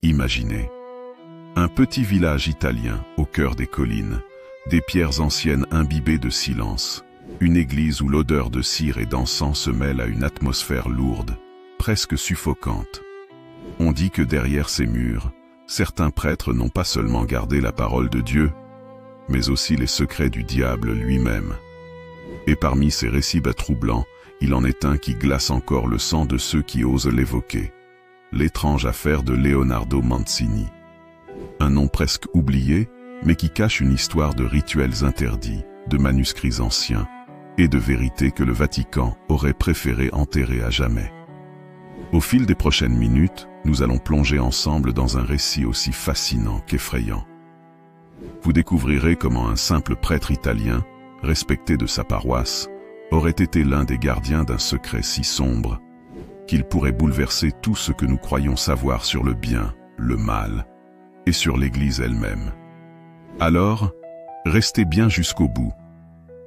Imaginez. Un petit village italien au cœur des collines, des pierres anciennes imbibées de silence, une église où l'odeur de cire et d'encens se mêle à une atmosphère lourde, presque suffocante. On dit que derrière ces murs, certains prêtres n'ont pas seulement gardé la parole de Dieu, mais aussi les secrets du diable lui-même. Et parmi ces récits troublants, il en est un qui glace encore le sang de ceux qui osent l'évoquer. L'étrange affaire de Leonardo Mancini. Un nom presque oublié, mais qui cache une histoire de rituels interdits, de manuscrits anciens, et de vérités que le Vatican aurait préféré enterrer à jamais. Au fil des prochaines minutes, nous allons plonger ensemble dans un récit aussi fascinant qu'effrayant. Vous découvrirez comment un simple prêtre italien, respecté de sa paroisse, aurait été l'un des gardiens d'un secret si sombre, qu'il pourrait bouleverser tout ce que nous croyons savoir sur le bien, le mal, et sur l'Église elle-même. Alors, restez bien jusqu'au bout,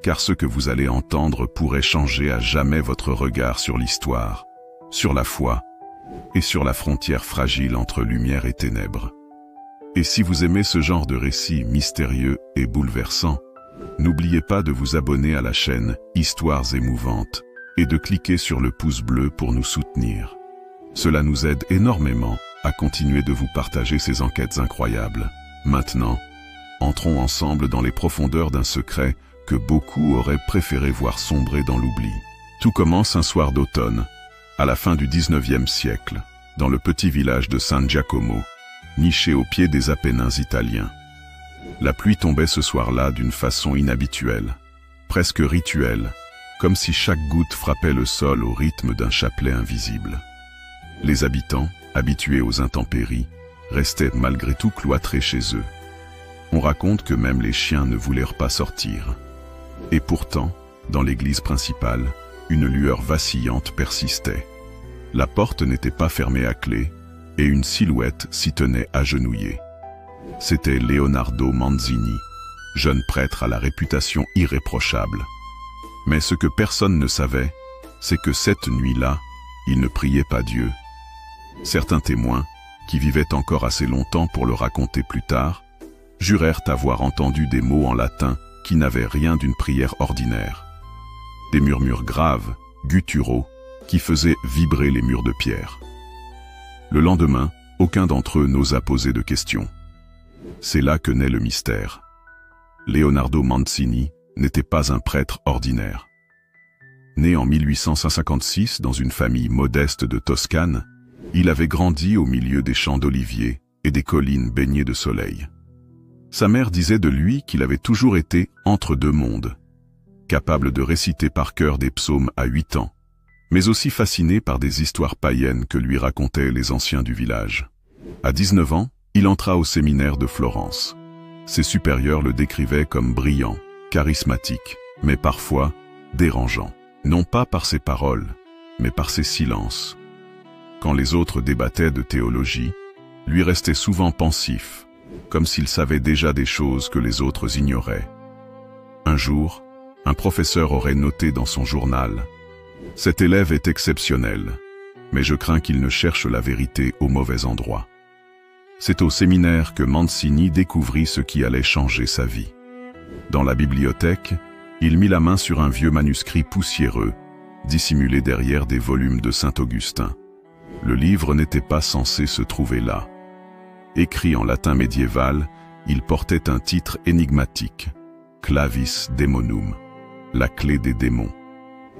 car ce que vous allez entendre pourrait changer à jamais votre regard sur l'histoire, sur la foi, et sur la frontière fragile entre lumière et ténèbres. Et si vous aimez ce genre de récits mystérieux et bouleversants, n'oubliez pas de vous abonner à la chaîne Histoires émouvantes et de cliquer sur le pouce bleu pour nous soutenir. Cela nous aide énormément à continuer de vous partager ces enquêtes incroyables. Maintenant, entrons ensemble dans les profondeurs d'un secret que beaucoup auraient préféré voir sombrer dans l'oubli. Tout commence un soir d'automne, à la fin du 19e siècle, dans le petit village de San Giacomo, niché au pied des Apennins italiens. La pluie tombait ce soir-là d'une façon inhabituelle, presque rituelle, comme si chaque goutte frappait le sol au rythme d'un chapelet invisible. Les habitants, habitués aux intempéries, restaient malgré tout cloîtrés chez eux. On raconte que même les chiens ne voulaient pas sortir. Et pourtant, dans l'église principale, une lueur vacillante persistait. La porte n'était pas fermée à clé, et une silhouette s'y tenait agenouillée. C'était Leonardo Mancini, jeune prêtre à la réputation irréprochable. Mais ce que personne ne savait, c'est que cette nuit-là, il ne priait pas Dieu. Certains témoins, qui vivaient encore assez longtemps pour le raconter plus tard, jurèrent avoir entendu des mots en latin qui n'avaient rien d'une prière ordinaire. Des murmures graves, gutturaux, qui faisaient vibrer les murs de pierre. Le lendemain, aucun d'entre eux n'osa poser de questions. C'est là que naît le mystère. Leonardo Mancini n'était pas un prêtre ordinaire. Né en 1856 dans une famille modeste de Toscane, il avait grandi au milieu des champs d'oliviers et des collines baignées de soleil. Sa mère disait de lui qu'il avait toujours été entre deux mondes, capable de réciter par cœur des psaumes à 8 ans, mais aussi fasciné par des histoires païennes que lui racontaient les anciens du village. À 19 ans, il entra au séminaire de Florence. Ses supérieurs le décrivaient comme brillant, charismatique, mais parfois dérangeant. Non pas par ses paroles, mais par ses silences. Quand les autres débattaient de théologie, lui restait souvent pensif, comme s'il savait déjà des choses que les autres ignoraient. Un jour, un professeur aurait noté dans son journal « Cet élève est exceptionnel, mais je crains qu'il ne cherche la vérité au mauvais endroit. » C'est au séminaire que Mancini découvrit ce qui allait changer sa vie. Dans la bibliothèque, il mit la main sur un vieux manuscrit poussiéreux, dissimulé derrière des volumes de Saint-Augustin. Le livre n'était pas censé se trouver là. Écrit en latin médiéval, il portait un titre énigmatique, Clavis Daemonum, la clé des démons.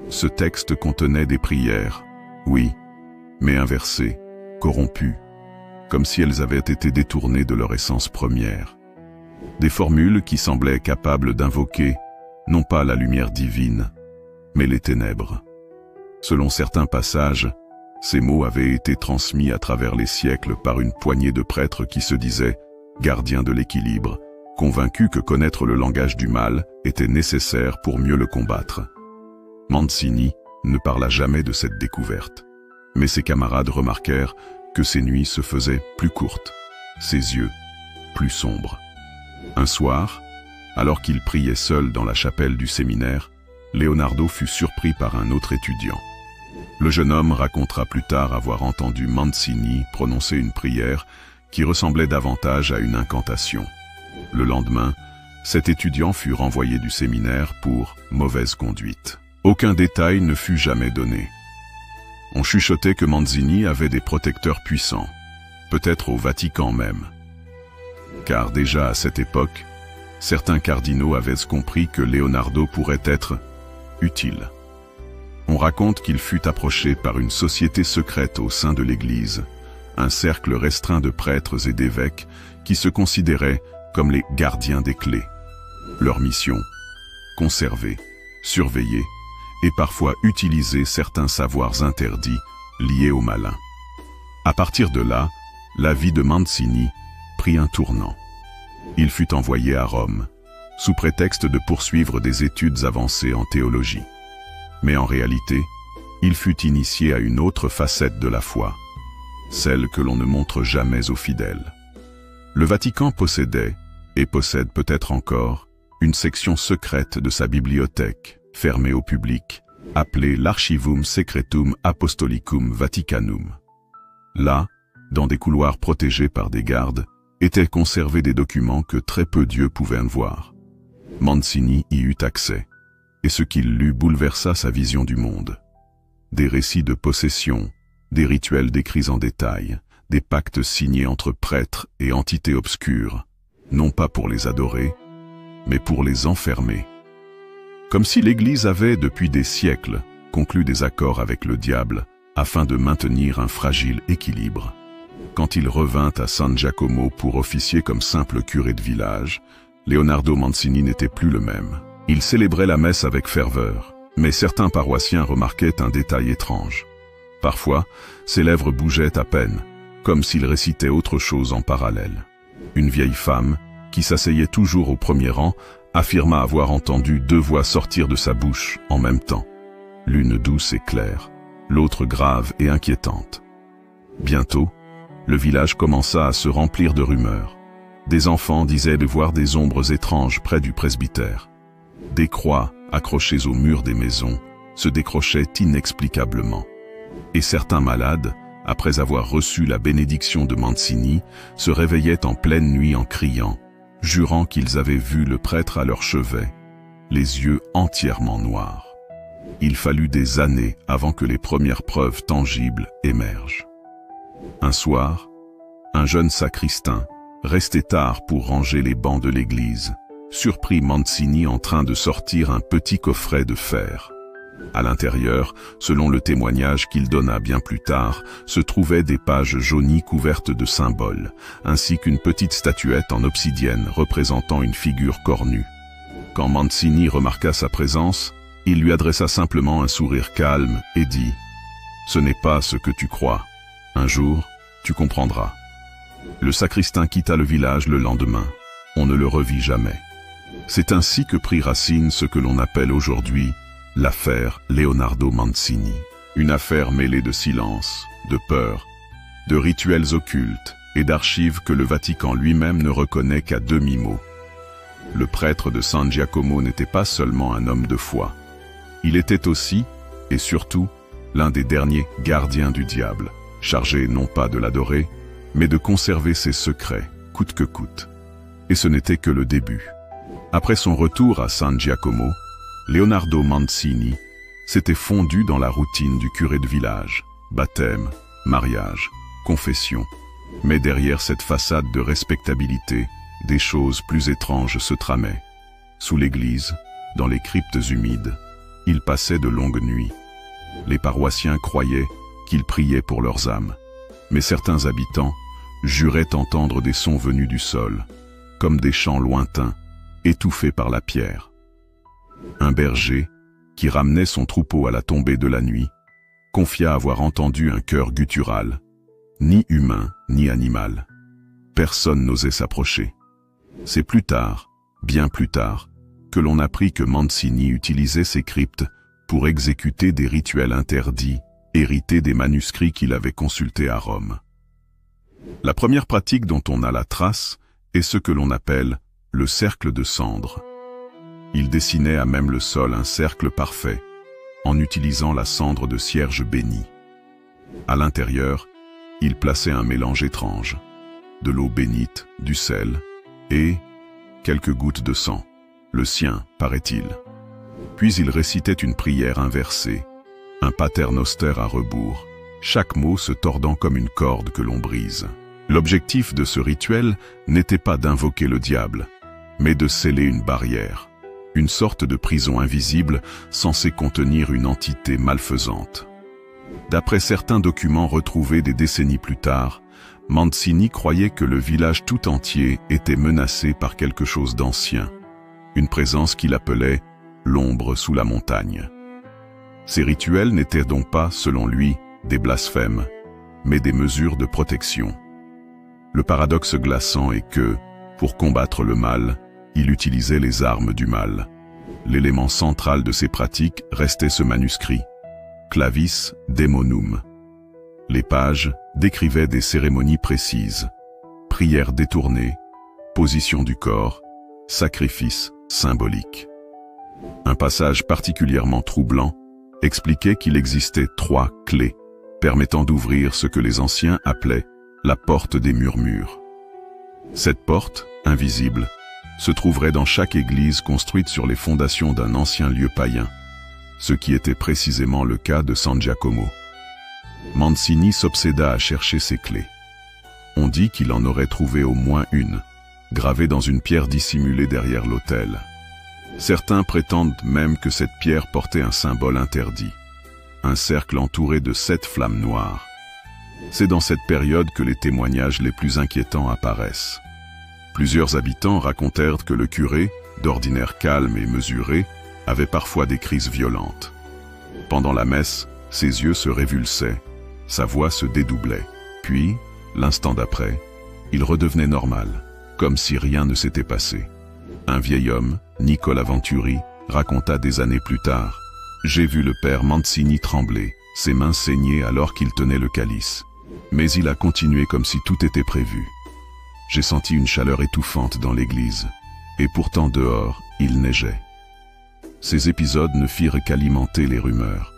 Ce texte contenait des prières, oui, mais inversées, corrompues, comme si elles avaient été détournées de leur essence première. Des formules qui semblaient capables d'invoquer, non pas la lumière divine, mais les ténèbres. Selon certains passages, ces mots avaient été transmis à travers les siècles par une poignée de prêtres qui se disaient gardiens de l'équilibre, convaincus que connaître le langage du mal était nécessaire pour mieux le combattre. Mancini ne parla jamais de cette découverte, mais ses camarades remarquèrent que ses nuits se faisaient plus courtes, ses yeux plus sombres. Un soir, alors qu'il priait seul dans la chapelle du séminaire, Leonardo fut surpris par un autre étudiant. Le jeune homme racontera plus tard avoir entendu Mancini prononcer une prière qui ressemblait davantage à une incantation. Le lendemain, cet étudiant fut renvoyé du séminaire pour mauvaise conduite. Aucun détail ne fut jamais donné. On chuchotait que Manzini avait des protecteurs puissants, peut-être au Vatican même. Car déjà à cette époque, certains cardinaux avaient compris que Leonardo pourrait être utile. On raconte qu'il fut approché par une société secrète au sein de l'Église, un cercle restreint de prêtres et d'évêques qui se considéraient comme les gardiens des clés. Leur mission, conserver, surveiller et parfois utiliser certains savoirs interdits liés au malin. À partir de là, la vie de Manzini prit un tournant. Il fut envoyé à Rome, sous prétexte de poursuivre des études avancées en théologie. Mais en réalité, il fut initié à une autre facette de la foi, celle que l'on ne montre jamais aux fidèles. Le Vatican possédait, et possède peut-être encore, une section secrète de sa bibliothèque, fermée au public, appelée l'Archivum Secretum Apostolicum Vaticanum. Là, dans des couloirs protégés par des gardes, étaient conservés des documents que très peu d'yeux pouvaient voir. Manzini y eut accès, et ce qu'il lut bouleversa sa vision du monde. Des récits de possession, des rituels décrits en détail, des pactes signés entre prêtres et entités obscures, non pas pour les adorer, mais pour les enfermer. Comme si l'Église avait, depuis des siècles, conclu des accords avec le diable afin de maintenir un fragile équilibre. Quand il revint à San Giacomo pour officier comme simple curé de village, Leonardo Manzini n'était plus le même. Il célébrait la messe avec ferveur, mais certains paroissiens remarquaient un détail étrange. Parfois, ses lèvres bougeaient à peine, comme s'il récitait autre chose en parallèle. Une vieille femme, qui s'asseyait toujours au premier rang, affirma avoir entendu deux voix sortir de sa bouche en même temps. L'une douce et claire, l'autre grave et inquiétante. Bientôt, le village commença à se remplir de rumeurs. Des enfants disaient de voir des ombres étranges près du presbytère. Des croix, accrochées aux murs des maisons, se décrochaient inexplicablement. Et certains malades, après avoir reçu la bénédiction de Manzini, se réveillaient en pleine nuit en criant, jurant qu'ils avaient vu le prêtre à leur chevet, les yeux entièrement noirs. Il fallut des années avant que les premières preuves tangibles émergent. Un soir, un jeune sacristain, resté tard pour ranger les bancs de l'église, surprit Manzini en train de sortir un petit coffret de fer. À l'intérieur, selon le témoignage qu'il donna bien plus tard, se trouvaient des pages jaunies couvertes de symboles, ainsi qu'une petite statuette en obsidienne représentant une figure cornue. Quand Manzini remarqua sa présence, il lui adressa simplement un sourire calme et dit « Ce n'est pas ce que tu crois. Un jour, tu comprendras. » Le sacristain quitta le village le lendemain. On ne le revit jamais. C'est ainsi que prit racine ce que l'on appelle aujourd'hui l'affaire Leonardo Manzini. Une affaire mêlée de silence, de peur, de rituels occultes et d'archives que le Vatican lui-même ne reconnaît qu'à demi-mot. Le prêtre de San Giacomo n'était pas seulement un homme de foi. Il était aussi, et surtout, l'un des derniers gardiens du diable, chargé non pas de l'adorer, mais de conserver ses secrets, coûte que coûte. Et ce n'était que le début. Après son retour à San Giacomo, Leonardo Manzini s'était fondu dans la routine du curé de village, baptême, mariage, confession. Mais derrière cette façade de respectabilité, des choses plus étranges se tramaient. Sous l'église, dans les cryptes humides, il passait de longues nuits. Les paroissiens croyaient qu'il priait pour leurs âmes, mais certains habitants juraient entendre des sons venus du sol, comme des chants lointains, étouffés par la pierre. Un berger, qui ramenait son troupeau à la tombée de la nuit, confia avoir entendu un chœur guttural, ni humain ni animal. Personne n'osait s'approcher. C'est plus tard, bien plus tard, que l'on apprit que Manzini utilisait ces cryptes pour exécuter des rituels interdits, hérités des manuscrits qu'il avait consultés à Rome. La première pratique dont on a la trace est ce que l'on appelle le cercle de cendres. Il dessinait à même le sol un cercle parfait, en utilisant la cendre de cierge bénie. À l'intérieur, il plaçait un mélange étrange, de l'eau bénite, du sel et quelques gouttes de sang. Le sien, paraît-il. Puis il récitait une prière inversée, un pater noster à rebours, chaque mot se tordant comme une corde que l'on brise. L'objectif de ce rituel n'était pas d'invoquer le diable, mais de sceller une barrière, une sorte de prison invisible censée contenir une entité malfaisante. D'après certains documents retrouvés des décennies plus tard, Mancini croyait que le village tout entier était menacé par quelque chose d'ancien, une présence qu'il appelait l'ombre sous la montagne. Ces rituels n'étaient donc pas, selon lui, des blasphèmes, mais des mesures de protection. Le paradoxe glaçant est que, pour combattre le mal, il utilisait les armes du mal. L'élément central de ces pratiques restait ce manuscrit, Clavis Daemonum. Les pages décrivaient des cérémonies précises, prières détournées, position du corps, sacrifices symboliques. Un passage particulièrement troublant expliquait qu'il existait 3 clés permettant d'ouvrir ce que les anciens appelaient la porte des murmures. Cette porte, invisible, se trouverait dans chaque église construite sur les fondations d'un ancien lieu païen, ce qui était précisément le cas de San Giacomo. Mancini s'obséda à chercher ces clés. On dit qu'il en aurait trouvé au moins une, gravée dans une pierre dissimulée derrière l'autel. Certains prétendent même que cette pierre portait un symbole interdit, un cercle entouré de 7 flammes noires. C'est dans cette période que les témoignages les plus inquiétants apparaissent. Plusieurs habitants racontèrent que le curé, d'ordinaire calme et mesuré, avait parfois des crises violentes. Pendant la messe, ses yeux se révulsaient, sa voix se dédoublait. Puis, l'instant d'après, il redevenait normal, comme si rien ne s'était passé. Un vieil homme, Nicola Venturi, raconta des années plus tard: « J'ai vu le père Mancini trembler, ses mains saignaient alors qu'il tenait le calice. Mais il a continué comme si tout était prévu. J'ai senti une chaleur étouffante dans l'église, et pourtant dehors, il neigeait. » Ces épisodes ne firent qu'alimenter les rumeurs.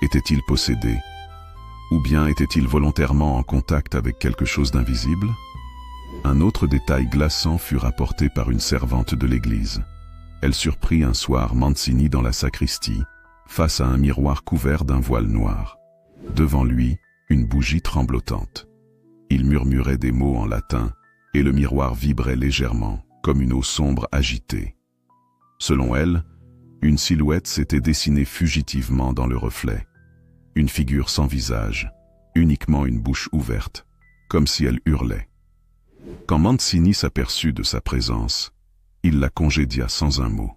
Était-il possédé? Ou bien était-il volontairement en contact avec quelque chose d'invisible? Un autre détail glaçant fut rapporté par une servante de l'église. Elle surprit un soir Mancini dans la sacristie, face à un miroir couvert d'un voile noir. Devant lui, une bougie tremblotante. Il murmurait des mots en latin, et le miroir vibrait légèrement, comme une eau sombre agitée. Selon elle, une silhouette s'était dessinée fugitivement dans le reflet. Une figure sans visage, uniquement une bouche ouverte, comme si elle hurlait. Quand Mancini s'aperçut de sa présence, il la congédia sans un mot.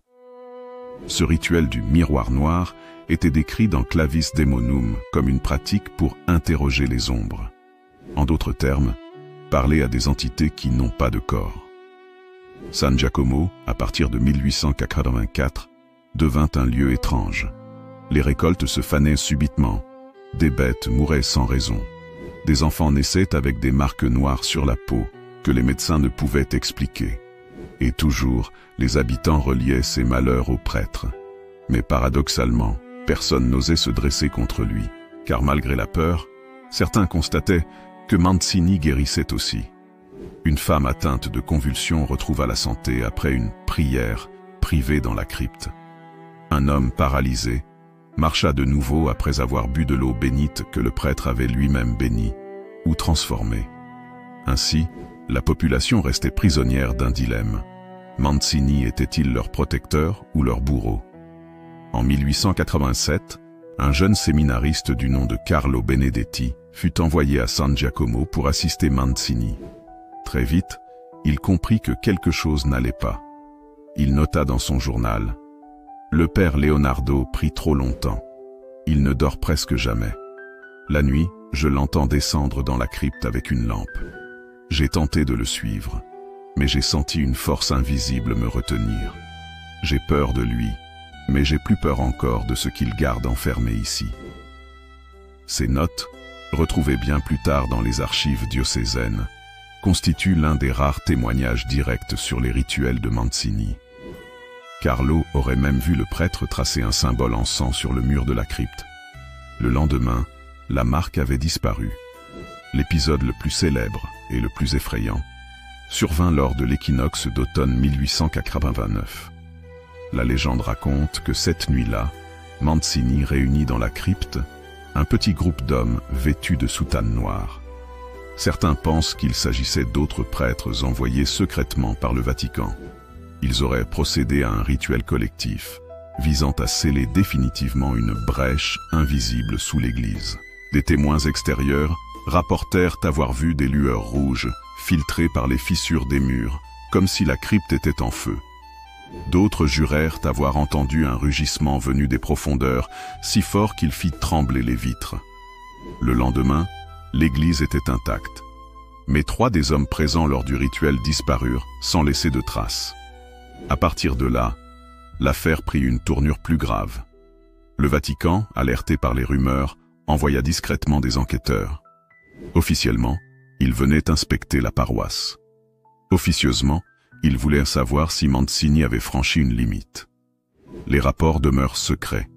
Ce rituel du miroir noir était décrit dans Clavis Daemonum comme une pratique pour interroger les ombres. En d'autres termes, parler à des entités qui n'ont pas de corps. San Giacomo, à partir de 1884, devint un lieu étrange. Les récoltes se fanaient subitement, des bêtes mouraient sans raison, des enfants naissaient avec des marques noires sur la peau que les médecins ne pouvaient expliquer. Et toujours, les habitants reliaient ces malheurs aux prêtres. Mais paradoxalement, personne n'osait se dresser contre lui, car malgré la peur, certains constataient que Mancini guérissait aussi. Une femme atteinte de convulsions retrouva la santé après une prière privée dans la crypte. Un homme paralysé marcha de nouveau après avoir bu de l'eau bénite que le prêtre avait lui-même bénie ou transformée. Ainsi, la population restait prisonnière d'un dilemme. Mancini était-il leur protecteur ou leur bourreau? En 1887, un jeune séminariste du nom de Carlo Benedetti fut envoyé à San Giacomo pour assister Mancini. Très vite, il comprit que quelque chose n'allait pas. Il nota dans son journal: « Le père Leonardo prie trop longtemps. Il ne dort presque jamais. La nuit, je l'entends descendre dans la crypte avec une lampe. J'ai tenté de le suivre, mais j'ai senti une force invisible me retenir. J'ai peur de lui, mais j'ai plus peur encore de ce qu'il garde enfermé ici. » Ces notes, retrouvées bien plus tard dans les archives diocésaines, constituent l'un des rares témoignages directs sur les rituels de Mancini. Carlo aurait même vu le prêtre tracer un symbole en sang sur le mur de la crypte. Le lendemain, la marque avait disparu. L'épisode le plus célèbre et le plus effrayant, survint lors de l'équinoxe d'automne 1889. La légende raconte que cette nuit-là, Mancini réunit dans la crypte un petit groupe d'hommes vêtus de soutanes noires. Certains pensent qu'il s'agissait d'autres prêtres envoyés secrètement par le Vatican. Ils auraient procédé à un rituel collectif, visant à sceller définitivement une brèche invisible sous l'église. Des témoins extérieurs rapportèrent avoir vu des lueurs rouges filtrées par les fissures des murs, comme si la crypte était en feu. D'autres jurèrent avoir entendu un rugissement venu des profondeurs, si fort qu'il fit trembler les vitres. Le lendemain, l'église était intacte. Mais 3 des hommes présents lors du rituel disparurent, sans laisser de traces. À partir de là, l'affaire prit une tournure plus grave. Le Vatican, alerté par les rumeurs, envoya discrètement des enquêteurs. Officiellement, ils venaient inspecter la paroisse. Officieusement, ils voulaient savoir si Mancini avait franchi une limite. Les rapports demeurent secrets.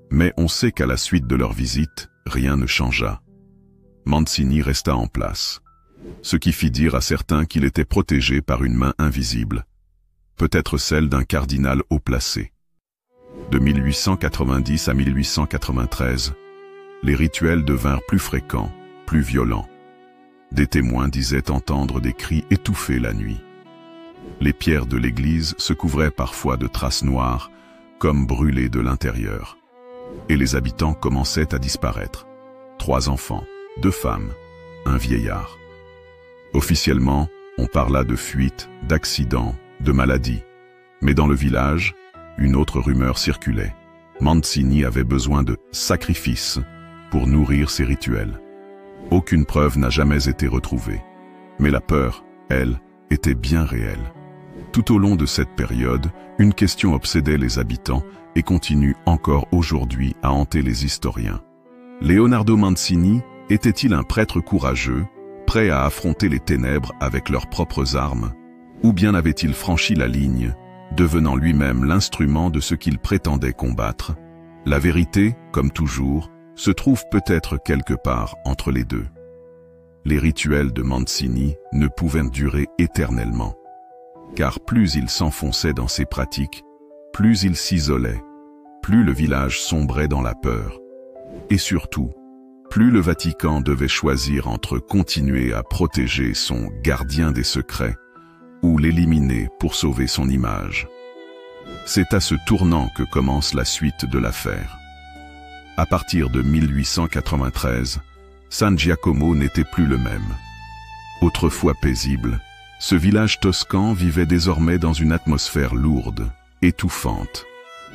Mais on sait qu'à la suite de leur visite, rien ne changea. Mancini resta en place, ce qui fit dire à certains qu'il était protégé par une main invisible, peut-être celle d'un cardinal haut placé. De 1890 à 1893, les rituels devinrent plus fréquents, plus violents. Des témoins disaient entendre des cris étouffés la nuit. Les pierres de l'église se couvraient parfois de traces noires, comme brûlées de l'intérieur. Et les habitants commençaient à disparaître. 3 enfants, 2 femmes, un vieillard. Officiellement, on parla de fuite, d'accident, de maladie. Mais dans le village, une autre rumeur circulait. Mancini avait besoin de sacrifices pour nourrir ses rituels. Aucune preuve n'a jamais été retrouvée. Mais la peur, elle, était bien réelle. Tout au long de cette période, une question obsédait les habitants et continue encore aujourd'hui à hanter les historiens. Leonardo Mancini était-il un prêtre courageux, prêt à affronter les ténèbres avec leurs propres armes? Ou bien avait-il franchi la ligne, devenant lui-même l'instrument de ce qu'il prétendait combattre? La vérité, comme toujours, se trouve peut-être quelque part entre les deux. Les rituels de Mancini ne pouvaient durer éternellement. Car plus il s'enfonçait dans ses pratiques, plus il s'isolait, plus le village sombrait dans la peur. Et surtout, plus le Vatican devait choisir entre continuer à protéger son gardien des secrets ou l'éliminer pour sauver son image. C'est à ce tournant que commence la suite de l'affaire. À partir de 1893, San Giacomo n'était plus le même. Autrefois paisible, ce village toscan vivait désormais dans une atmosphère lourde, étouffante.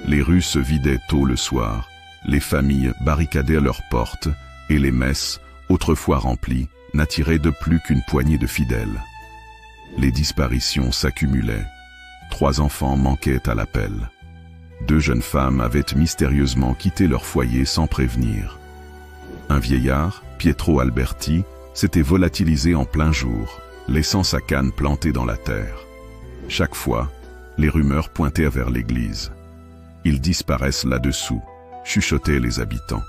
Les rues se vidaient tôt le soir, les familles barricadaient leurs portes et les messes, autrefois remplies, n'attiraient de plus qu'une poignée de fidèles. Les disparitions s'accumulaient. 3 enfants manquaient à l'appel. 2 jeunes femmes avaient mystérieusement quitté leur foyer sans prévenir. Un vieillard, Pietro Alberti, s'était volatilisé en plein jour, laissant sa canne plantée dans la terre. Chaque fois, les rumeurs pointaient vers l'église. Ils disparaissent là-dessous, chuchotaient les habitants.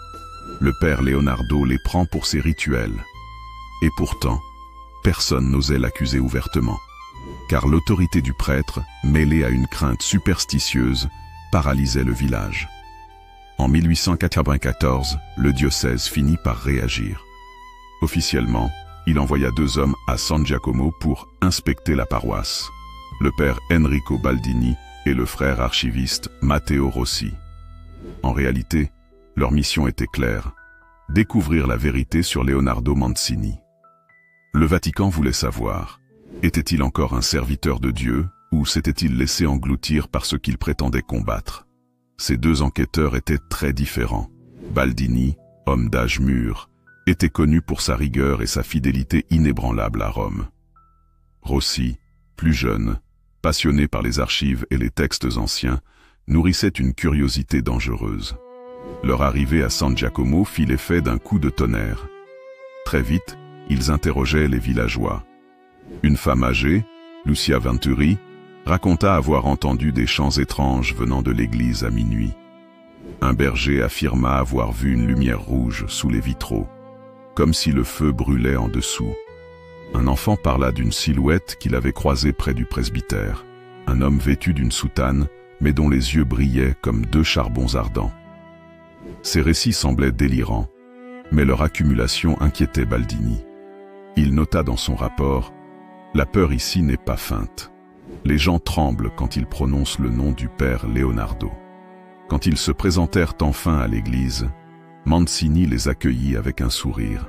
Le père Leonardo les prend pour ses rituels. Et pourtant, personne n'osait l'accuser ouvertement, car l'autorité du prêtre, mêlée à une crainte superstitieuse, paralysait le village. En 1894, le diocèse finit par réagir. Officiellement, il envoya 2 hommes à San Giacomo pour inspecter la paroisse, le père Enrico Baldini et le frère archiviste Matteo Rossi. En réalité, leur mission était claire, découvrir la vérité sur Leonardo Mancini. Le Vatican voulait savoir, était-il encore un serviteur de Dieu ou s'était-il laissé engloutir par ce qu'il prétendait combattre? Ces 2 enquêteurs étaient très différents. Baldini, homme d'âge mûr, était connu pour sa rigueur et sa fidélité inébranlable à Rome. Rossi, plus jeune, passionné par les archives et les textes anciens, nourrissait une curiosité dangereuse. Leur arrivée à San Giacomo fit l'effet d'un coup de tonnerre. Très vite, ils interrogeaient les villageois. Une femme âgée, Lucia Venturi, raconta avoir entendu des chants étranges venant de l'église à minuit. Un berger affirma avoir vu une lumière rouge sous les vitraux, comme si le feu brûlait en dessous. Un enfant parla d'une silhouette qu'il avait croisée près du presbytère, un homme vêtu d'une soutane, mais dont les yeux brillaient comme deux charbons ardents. Ces récits semblaient délirants, mais leur accumulation inquiétait Baldini. Il nota dans son rapport: « La peur ici n'est pas feinte. Les gens tremblent quand ils prononcent le nom du père Leonardo. » Quand ils se présentèrent enfin à l'église, Mancini les accueillit avec un sourire.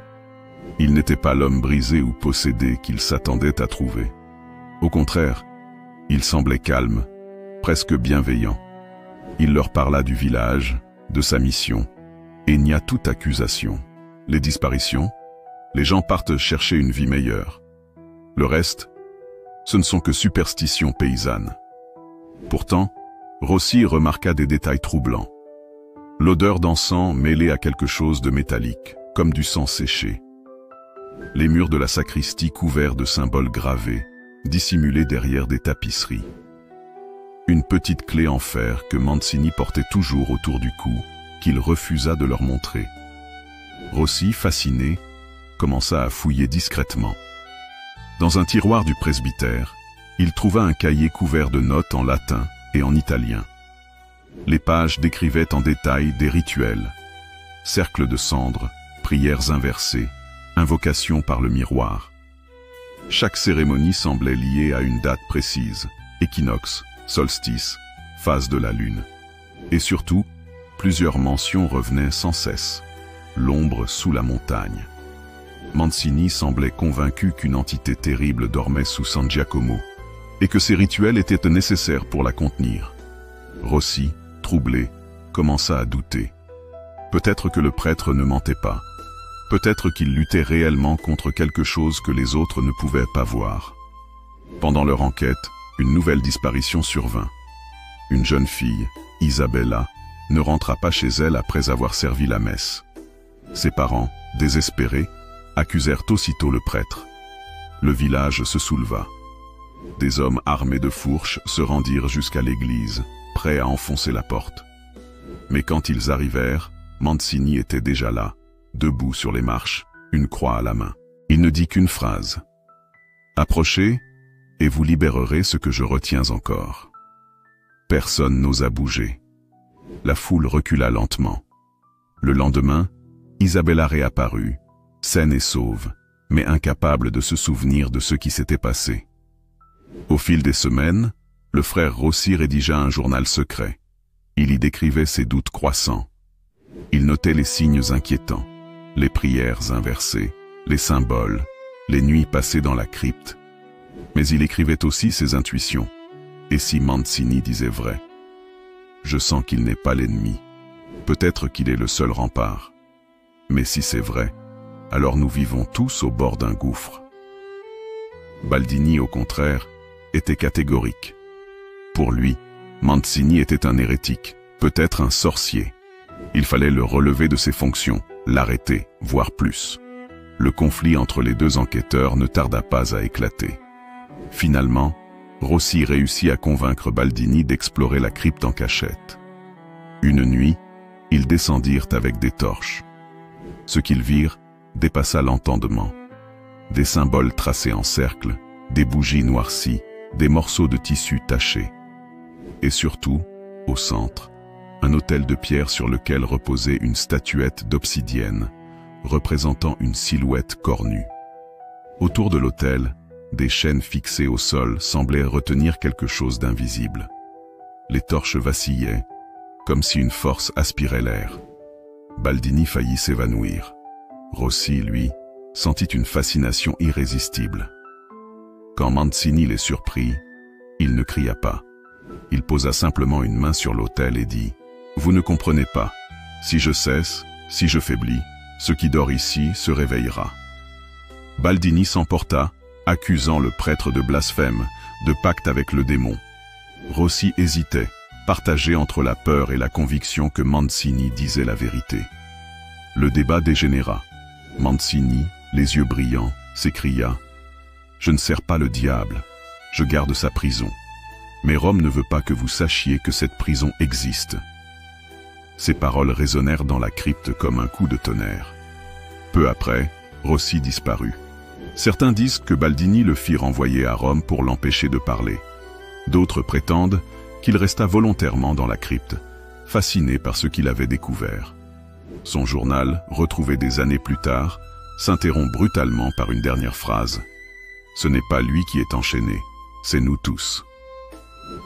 Il n'était pas l'homme brisé ou possédé qu'il s'attendait à trouver. Au contraire, il semblait calme, presque bienveillant. Il leur parla du village, de sa mission, et nia toute accusation. Les disparitions, les gens partent chercher une vie meilleure. Le reste, ce ne sont que superstitions paysannes. Pourtant, Rossi remarqua des détails troublants. L'odeur d'encens mêlée à quelque chose de métallique, comme du sang séché. Les murs de la sacristie couverts de symboles gravés, dissimulés derrière des tapisseries. Une petite clé en fer que Mancini portait toujours autour du cou, qu'il refusa de leur montrer. Rossi, fasciné, commença à fouiller discrètement. Dans un tiroir du presbytère, il trouva un cahier couvert de notes en latin et en italien. Les pages décrivaient en détail des rituels, cercles de cendres, prières inversées, invocations par le miroir. Chaque cérémonie semblait liée à une date précise, équinoxe, solstice, phase de la lune. Et surtout, plusieurs mentions revenaient sans cesse. L'ombre sous la montagne. Mancini semblait convaincu qu'une entité terrible dormait sous San Giacomo, et que ces rituels étaient nécessaires pour la contenir. Rossi, troublé, commença à douter. Peut-être que le prêtre ne mentait pas. Peut-être qu'il luttait réellement contre quelque chose que les autres ne pouvaient pas voir. Pendant leur enquête, une nouvelle disparition survint. Une jeune fille, Isabella, ne rentra pas chez elle après avoir servi la messe. Ses parents, désespérés, accusèrent aussitôt le prêtre. Le village se souleva. Des hommes armés de fourches se rendirent jusqu'à l'église, prêts à enfoncer la porte. Mais quand ils arrivèrent, Mancini était déjà là, debout sur les marches, une croix à la main. Il ne dit qu'une phrase. « Approchez, et vous libérerez ce que je retiens encore. » Personne n'osa bouger. La foule recula lentement. Le lendemain, Isabella réapparut, saine et sauve, mais incapable de se souvenir de ce qui s'était passé. Au fil des semaines, le frère Rossi rédigea un journal secret. Il y décrivait ses doutes croissants. Il notait les signes inquiétants, les prières inversées, les symboles, les nuits passées dans la crypte. Mais il écrivait aussi ses intuitions. Et si Mancini disait vrai? Je sens qu'il n'est pas l'ennemi. Peut-être qu'il est le seul rempart. Mais si c'est vrai, alors nous vivons tous au bord d'un gouffre. Baldini, au contraire, était catégorique. Pour lui, Mancini était un hérétique, peut-être un sorcier. Il fallait le relever de ses fonctions, l'arrêter, voire plus. Le conflit entre les deux enquêteurs ne tarda pas à éclater. Finalement, Rossi réussit à convaincre Baldini d'explorer la crypte en cachette. Une nuit, ils descendirent avec des torches. Ce qu'ils virent dépassa l'entendement. Des symboles tracés en cercle, des bougies noircies, des morceaux de tissu tachés. Et surtout, au centre, un autel de pierre sur lequel reposait une statuette d'obsidienne, représentant une silhouette cornue. Autour de l'autel, des chaînes fixées au sol semblaient retenir quelque chose d'invisible. Les torches vacillaient, comme si une force aspirait l'air. Baldini faillit s'évanouir. Rossi, lui, sentit une fascination irrésistible. Quand Mancini les surprit, il ne cria pas. Il posa simplement une main sur l'autel et dit « Vous ne comprenez pas. Si je cesse, si je faiblis, ce qui dort ici se réveillera. » Baldini s'emporta, accusant le prêtre de blasphème, de pacte avec le démon. Rossi hésitait, partagé entre la peur et la conviction que Mancini disait la vérité. Le débat dégénéra. Mancini, les yeux brillants, s'écria « Je ne sers pas le diable, je garde sa prison. Mais Rome ne veut pas que vous sachiez que cette prison existe. » Ces paroles résonnèrent dans la crypte comme un coup de tonnerre. Peu après, Rossi disparut. Certains disent que Baldini le fit renvoyer à Rome pour l'empêcher de parler. D'autres prétendent qu'il resta volontairement dans la crypte, fasciné par ce qu'il avait découvert. Son journal, retrouvé des années plus tard, s'interrompt brutalement par une dernière phrase. « Ce n'est pas lui qui est enchaîné, c'est nous tous. »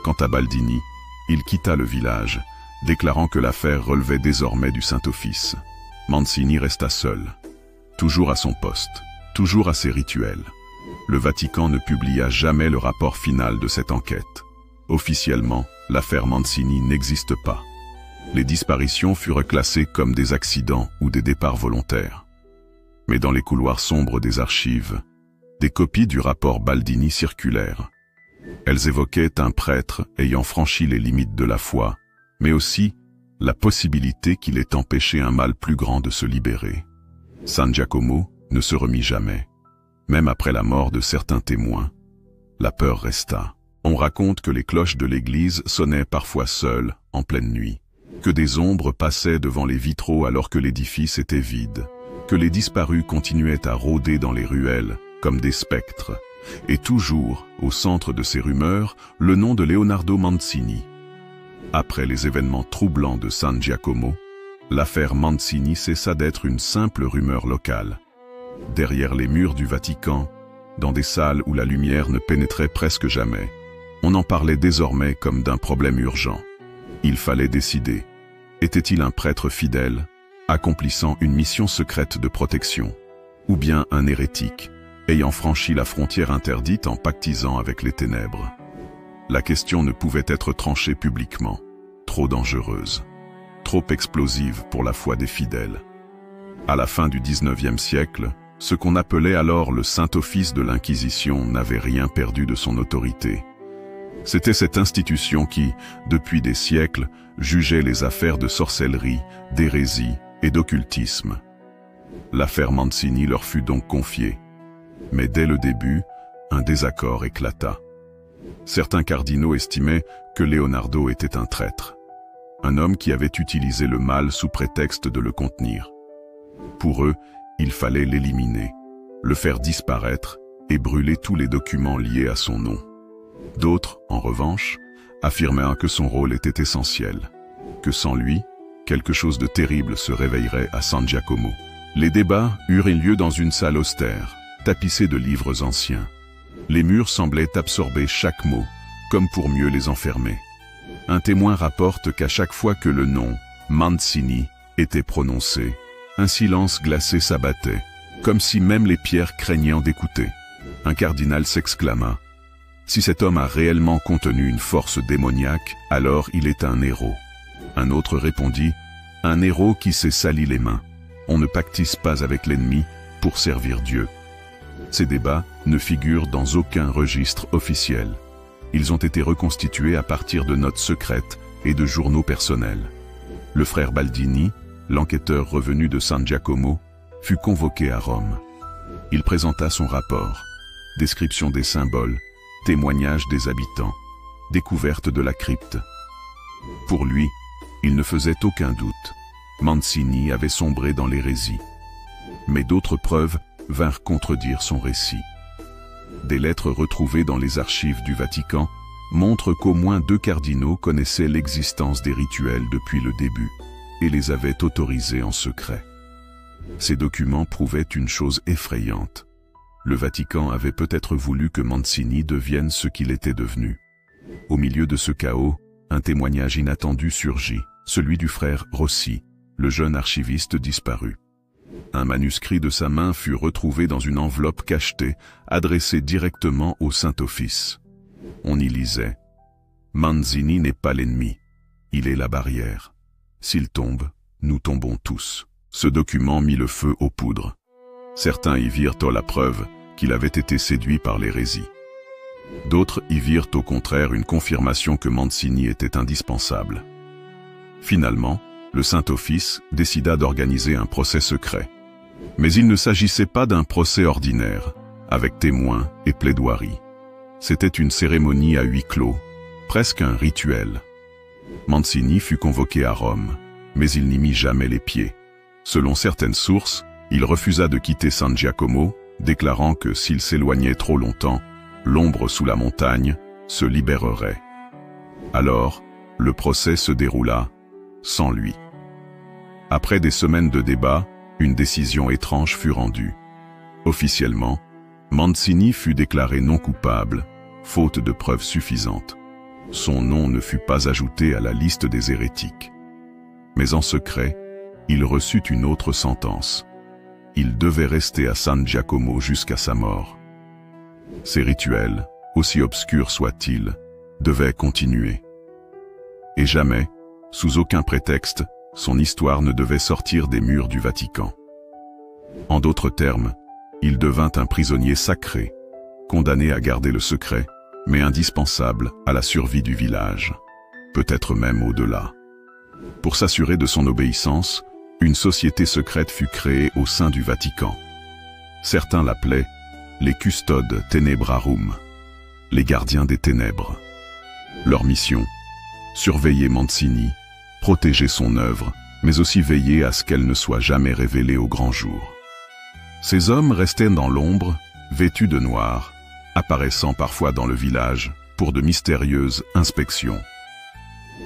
Quant à Baldini, il quitta le village, déclarant que l'affaire relevait désormais du Saint-Office. Mancini resta seul, toujours à son poste, toujours à ses rituels. Le Vatican ne publia jamais le rapport final de cette enquête. Officiellement, l'affaire Mancini n'existe pas. Les disparitions furent classées comme des accidents ou des départs volontaires. Mais dans les couloirs sombres des archives, des copies du rapport Baldini circulèrent. Elles évoquaient un prêtre ayant franchi les limites de la foi, mais aussi la possibilité qu'il ait empêché un mal plus grand de se libérer. San Giacomo ne se remit jamais. Même après la mort de certains témoins, la peur resta. On raconte que les cloches de l'église sonnaient parfois seules, en pleine nuit, que des ombres passaient devant les vitraux alors que l'édifice était vide, que les disparus continuaient à rôder dans les ruelles, comme des spectres, et toujours, au centre de ces rumeurs, le nom de Leonardo Mancini. Après les événements troublants de San Giacomo, l'affaire Mancini cessa d'être une simple rumeur locale. Derrière les murs du Vatican, dans des salles où la lumière ne pénétrait presque jamais, on en parlait désormais comme d'un problème urgent. Il fallait décider. Était-il un prêtre fidèle, accomplissant une mission secrète de protection, ou bien un hérétique, ayant franchi la frontière interdite en pactisant avec les ténèbres? La question ne pouvait être tranchée publiquement, trop dangereuse, trop explosive pour la foi des fidèles. À la fin du XIXe siècle, ce qu'on appelait alors le Saint-Office de l'Inquisition n'avait rien perdu de son autorité. C'était cette institution qui, depuis des siècles, jugeait les affaires de sorcellerie, d'hérésie et d'occultisme. L'affaire Mancini leur fut donc confiée. Mais dès le début, un désaccord éclata. Certains cardinaux estimaient que Leonardo était un traître, un homme qui avait utilisé le mal sous prétexte de le contenir. Pour eux, il fallait l'éliminer, le faire disparaître et brûler tous les documents liés à son nom. D'autres, en revanche, affirmaient que son rôle était essentiel, que sans lui, quelque chose de terrible se réveillerait à San Giacomo. Les débats eurent lieu dans une salle austère, tapissée de livres anciens. Les murs semblaient absorber chaque mot, comme pour mieux les enfermer. Un témoin rapporte qu'à chaque fois que le nom Mancini était prononcé, un silence glacé s'abattait, comme si même les pierres craignaient d'écouter. Un cardinal s'exclama: « Si cet homme a réellement contenu une force démoniaque, alors il est un héros. » Un autre répondit: « Un héros qui s'est sali les mains. On ne pactise pas avec l'ennemi pour servir Dieu. » Ces débats ne figurent dans aucun registre officiel. Ils ont été reconstitués à partir de notes secrètes et de journaux personnels. Le frère Baldini, l'enquêteur revenu de San Giacomo, fut convoqué à Rome. Il présenta son rapport, description des symboles, témoignages des habitants, découverte de la crypte. Pour lui, il ne faisait aucun doute. Mancini avait sombré dans l'hérésie. Mais d'autres preuves vinrent contredire son récit. Des lettres retrouvées dans les archives du Vatican montrent qu'au moins 2 cardinaux connaissaient l'existence des rituels depuis le début et les avaient autorisés en secret. Ces documents prouvaient une chose effrayante. Le Vatican avait peut-être voulu que Mancini devienne ce qu'il était devenu. Au milieu de ce chaos, un témoignage inattendu surgit, celui du frère Rossi, le jeune archiviste disparu. Un manuscrit de sa main fut retrouvé dans une enveloppe cachetée, adressée directement au Saint-Office. On y lisait: « Mancini n'est pas l'ennemi, il est la barrière. S'il tombe, nous tombons tous. » Ce document mit le feu aux poudres. Certains y virent la preuve qu'il avait été séduit par l'hérésie. D'autres y virent au contraire une confirmation que Mancini était indispensable. Finalement, le Saint-Office décida d'organiser un procès secret. Mais il ne s'agissait pas d'un procès ordinaire, avec témoins et plaidoiries. C'était une cérémonie à huis clos, presque un rituel. Mancini fut convoqué à Rome, mais il n'y mit jamais les pieds. Selon certaines sources, il refusa de quitter San Giacomo déclarant que s'il s'éloignait trop longtemps, l'ombre sous la montagne se libérerait. Alors, le procès se déroula sans lui. Après des semaines de débats, une décision étrange fut rendue. Officiellement, Mancini fut déclaré non coupable, faute de preuves suffisantes. Son nom ne fut pas ajouté à la liste des hérétiques. Mais en secret, il reçut une autre sentence. Il devait rester à San Giacomo jusqu'à sa mort. Ces rituels, aussi obscurs soient-ils, devaient continuer. Et jamais, sous aucun prétexte, son histoire ne devait sortir des murs du Vatican. En d'autres termes, il devint un prisonnier sacré, condamné à garder le secret, mais indispensable à la survie du village, peut-être même au-delà. Pour s'assurer de son obéissance, une société secrète fut créée au sein du Vatican. Certains l'appelaient les Custodes Tenebrarum, les gardiens des ténèbres. Leur mission, surveiller Mancini, protéger son œuvre, mais aussi veiller à ce qu'elle ne soit jamais révélée au grand jour. Ces hommes restaient dans l'ombre, vêtus de noir, apparaissant parfois dans le village pour de mystérieuses inspections.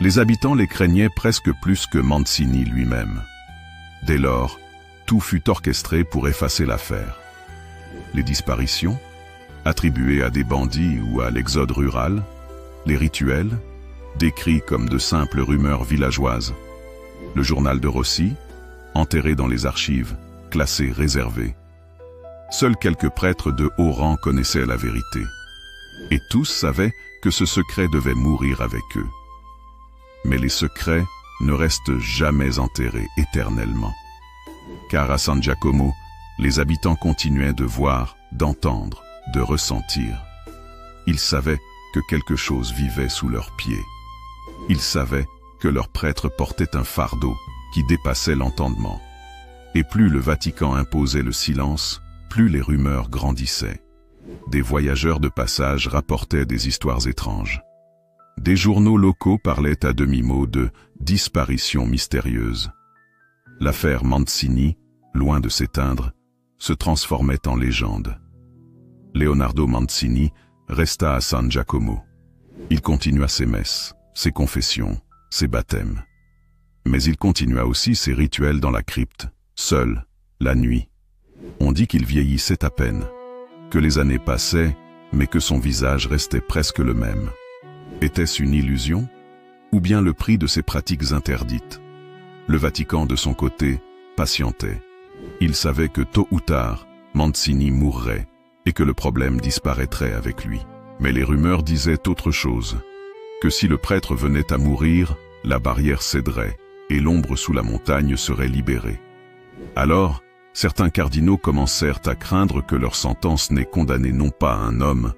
Les habitants les craignaient presque plus que Mancini lui-même. Dès lors, tout fut orchestré pour effacer l'affaire. Les disparitions, attribuées à des bandits ou à l'exode rural, les rituels, décrits comme de simples rumeurs villageoises, le journal de Rossi, enterré dans les archives, classé réservé. Seuls quelques prêtres de haut rang connaissaient la vérité. Et tous savaient que ce secret devait mourir avec eux. Mais les secrets ne restent jamais enterrés éternellement. Car à San Giacomo, les habitants continuaient de voir, d'entendre, de ressentir. Ils savaient que quelque chose vivait sous leurs pieds. Ils savaient que leurs prêtres portaient un fardeau qui dépassait l'entendement. Et plus le Vatican imposait le silence, plus les rumeurs grandissaient. Des voyageurs de passage rapportaient des histoires étranges. Des journaux locaux parlaient à demi-mot de disparitions mystérieuses. L'affaire Mancini, loin de s'éteindre, se transformait en légende. Leonardo Mancini resta à San Giacomo. Il continua ses messes, ses confessions, ses baptêmes. Mais il continua aussi ses rituels dans la crypte, seul, la nuit. On dit qu'il vieillissait à peine, que les années passaient, mais que son visage restait presque le même. Était-ce une illusion, ou bien le prix de ces pratiques interdites? Le Vatican, de son côté, patientait. Il savait que tôt ou tard, Mancini mourrait, et que le problème disparaîtrait avec lui. Mais les rumeurs disaient autre chose, que si le prêtre venait à mourir, la barrière céderait, et l'ombre sous la montagne serait libérée. Alors, certains cardinaux commencèrent à craindre que leur sentence n'ait condamné non pas un homme,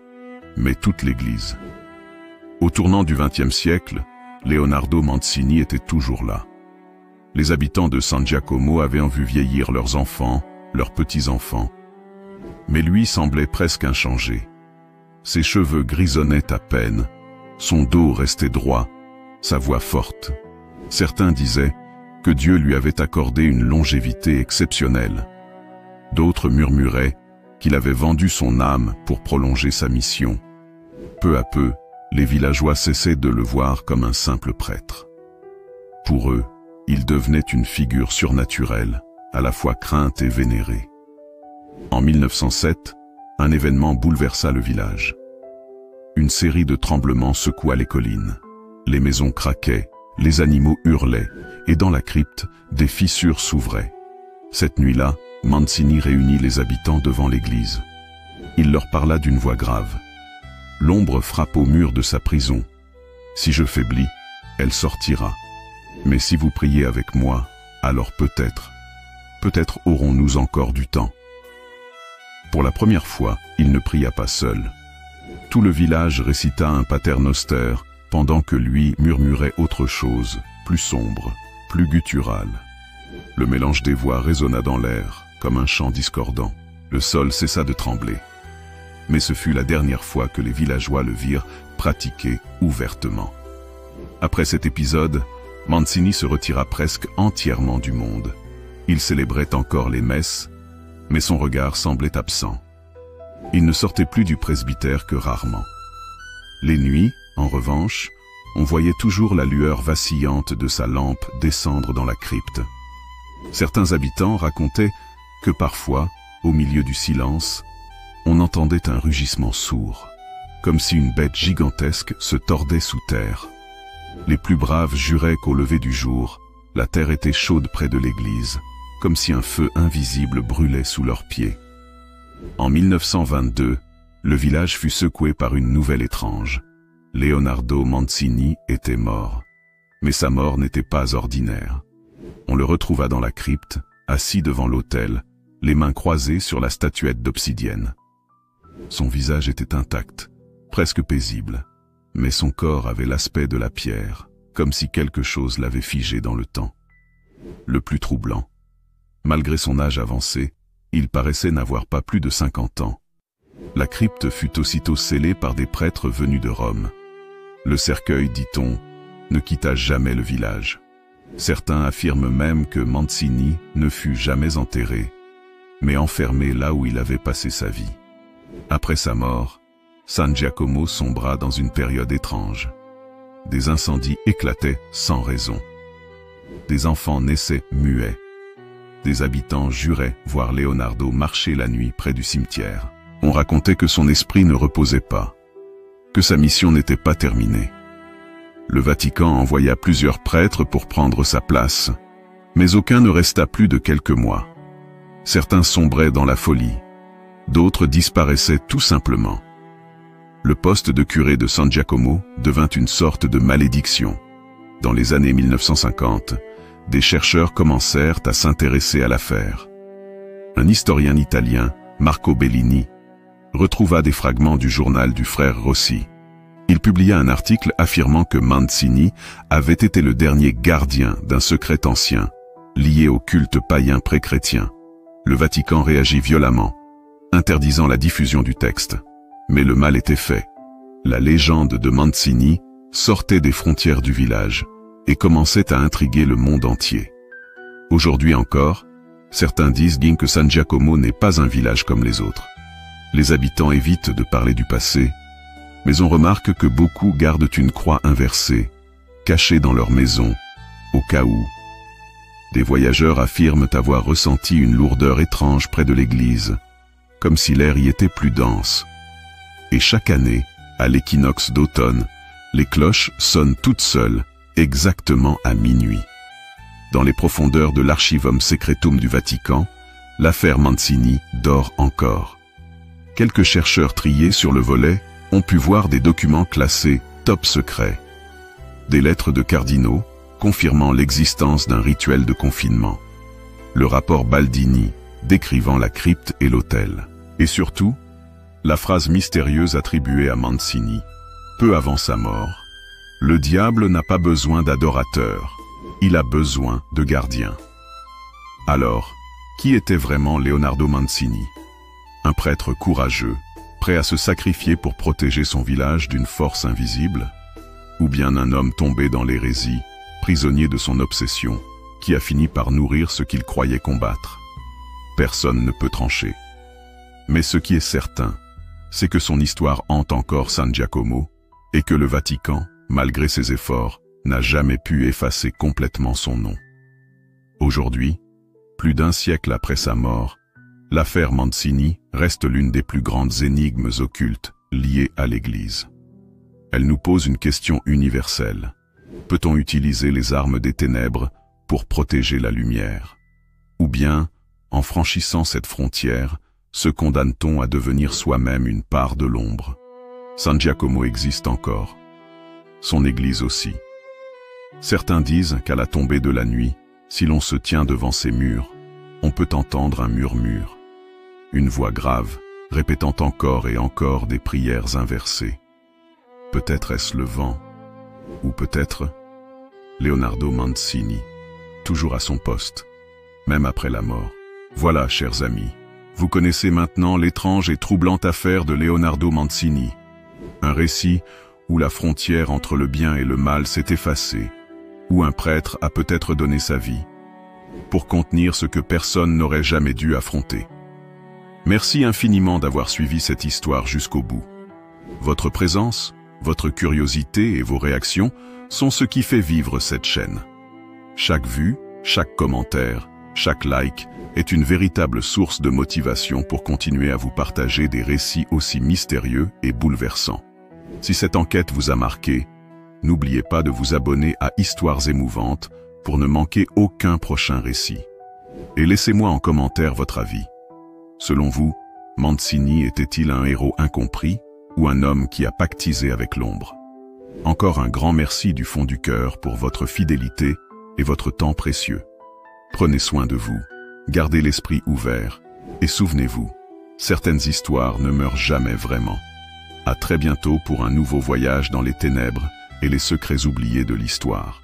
mais toute l'Église. Au tournant du XXe siècle, Leonardo Mancini était toujours là. Les habitants de San Giacomo avaient en vue vieillir leurs enfants, leurs petits-enfants. Mais lui semblait presque inchangé. Ses cheveux grisonnaient à peine, son dos restait droit, sa voix forte. Certains disaient que Dieu lui avait accordé une longévité exceptionnelle. D'autres murmuraient qu'il avait vendu son âme pour prolonger sa mission. Peu à peu, les villageois cessaient de le voir comme un simple prêtre. Pour eux, il devenait une figure surnaturelle, à la fois crainte et vénérée. En 1907, un événement bouleversa le village. Une série de tremblements secoua les collines. Les maisons craquaient, les animaux hurlaient, et dans la crypte, des fissures s'ouvraient. Cette nuit-là, Mancini réunit les habitants devant l'église. Il leur parla d'une voix grave. L'ombre frappe au mur de sa prison. Si je faiblis, elle sortira. Mais si vous priez avec moi, alors peut-être aurons-nous encore du temps. Pour la première fois, il ne pria pas seul. Tout le village récita un paternoster, pendant que lui murmurait autre chose, plus sombre, plus guttural. Le mélange des voix résonna dans l'air, comme un chant discordant. Le sol cessa de trembler. Mais ce fut la dernière fois que les villageois le virent pratiquer ouvertement. Après cet épisode, Mancini se retira presque entièrement du monde. Il célébrait encore les messes, mais son regard semblait absent. Il ne sortait plus du presbytère que rarement. Les nuits, en revanche, on voyait toujours la lueur vacillante de sa lampe descendre dans la crypte. Certains habitants racontaient que parfois, au milieu du silence, on entendait un rugissement sourd, comme si une bête gigantesque se tordait sous terre. Les plus braves juraient qu'au lever du jour, la terre était chaude près de l'église, comme si un feu invisible brûlait sous leurs pieds. En 1922, le village fut secoué par une nouvelle étrange. Leonardo Mancini était mort. Mais sa mort n'était pas ordinaire. On le retrouva dans la crypte, assis devant l'autel, les mains croisées sur la statuette d'obsidienne. Son visage était intact, presque paisible, mais son corps avait l'aspect de la pierre, comme si quelque chose l'avait figé dans le temps. Le plus troublant, malgré son âge avancé, il paraissait n'avoir pas plus de 50 ans. La crypte fut aussitôt scellée par des prêtres venus de Rome. Le cercueil, dit-on, ne quitta jamais le village. Certains affirment même que Mancini ne fut jamais enterré, mais enfermé là où il avait passé sa vie. Après sa mort, San Giacomo sombra dans une période étrange. Des incendies éclataient sans raison. Des enfants naissaient muets. Des habitants juraient voir Leonardo marcher la nuit près du cimetière. On racontait que son esprit ne reposait pas, que sa mission n'était pas terminée. Le Vatican envoya plusieurs prêtres pour prendre sa place, mais aucun ne resta plus de quelques mois. Certains sombraient dans la folie, d'autres disparaissaient tout simplement. Le poste de curé de San Giacomo devint une sorte de malédiction. Dans les années 1950, des chercheurs commencèrent à s'intéresser à l'affaire. Un historien italien, Marco Bellini, retrouva des fragments du journal du frère Rossi. Il publia un article affirmant que Mancini avait été le dernier gardien d'un secret ancien, lié au culte païen pré-chrétien. Le Vatican réagit violemment, interdisant la diffusion du texte. Mais le mal était fait. La légende de Mancini sortait des frontières du village et commençait à intriguer le monde entier. Aujourd'hui encore, certains disent que San Giacomo n'est pas un village comme les autres. Les habitants évitent de parler du passé, mais on remarque que beaucoup gardent une croix inversée, cachée dans leur maison, au cas où. Des voyageurs affirment avoir ressenti une lourdeur étrange près de l'église, comme si l'air y était plus dense. Et chaque année, à l'équinoxe d'automne, les cloches sonnent toutes seules, exactement à minuit. Dans les profondeurs de l'Archivum Secretum du Vatican, l'affaire Mancini dort encore. Quelques chercheurs triés sur le volet ont pu voir des documents classés top secret. Des lettres de cardinaux confirmant l'existence d'un rituel de confinement. Le rapport Baldini décrivant la crypte et l'autel. Et surtout, la phrase mystérieuse attribuée à Mancini, peu avant sa mort: « Le diable n'a pas besoin d'adorateurs, il a besoin de gardiens. » Alors, qui était vraiment Leonardo Mancini? Un prêtre courageux, prêt à se sacrifier pour protéger son village d'une force invisible? Ou bien un homme tombé dans l'hérésie, prisonnier de son obsession, qui a fini par nourrir ce qu'il croyait combattre? Personne ne peut trancher. Mais ce qui est certain, c'est que son histoire hante encore San Giacomo, et que le Vatican, malgré ses efforts, n'a jamais pu effacer complètement son nom. Aujourd'hui, plus d'un siècle après sa mort, l'affaire Mancini reste l'une des plus grandes énigmes occultes liées à l'Église. Elle nous pose une question universelle. Peut-on utiliser les armes des ténèbres pour protéger la lumière? Ou bien, en franchissant cette frontière, se condamne-t-on à devenir soi-même une part de l'ombre? San Giacomo existe encore. Son église aussi. Certains disent qu'à la tombée de la nuit, si l'on se tient devant ces murs, on peut entendre un murmure. Une voix grave, répétant encore et encore des prières inversées. Peut-être est-ce le vent, ou peut-être Leonardo Mancini, toujours à son poste, même après la mort. Voilà, chers amis, vous connaissez maintenant l'étrange et troublante affaire de Leonardo Mancini. Un récit où la frontière entre le bien et le mal s'est effacée, où un prêtre a peut-être donné sa vie, pour contenir ce que personne n'aurait jamais dû affronter. Merci infiniment d'avoir suivi cette histoire jusqu'au bout. Votre présence, votre curiosité et vos réactions sont ce qui fait vivre cette chaîne. Chaque vue, chaque commentaire, chaque like est une véritable source de motivation pour continuer à vous partager des récits aussi mystérieux et bouleversants. Si cette enquête vous a marqué, n'oubliez pas de vous abonner à Histoires émouvantes pour ne manquer aucun prochain récit. Et laissez-moi en commentaire votre avis. Selon vous, Mancini était-il un héros incompris ou un homme qui a pactisé avec l'ombre? Encore un grand merci du fond du cœur pour votre fidélité et votre temps précieux. Prenez soin de vous, gardez l'esprit ouvert et souvenez-vous, certaines histoires ne meurent jamais vraiment. À très bientôt pour un nouveau voyage dans les ténèbres et les secrets oubliés de l'histoire.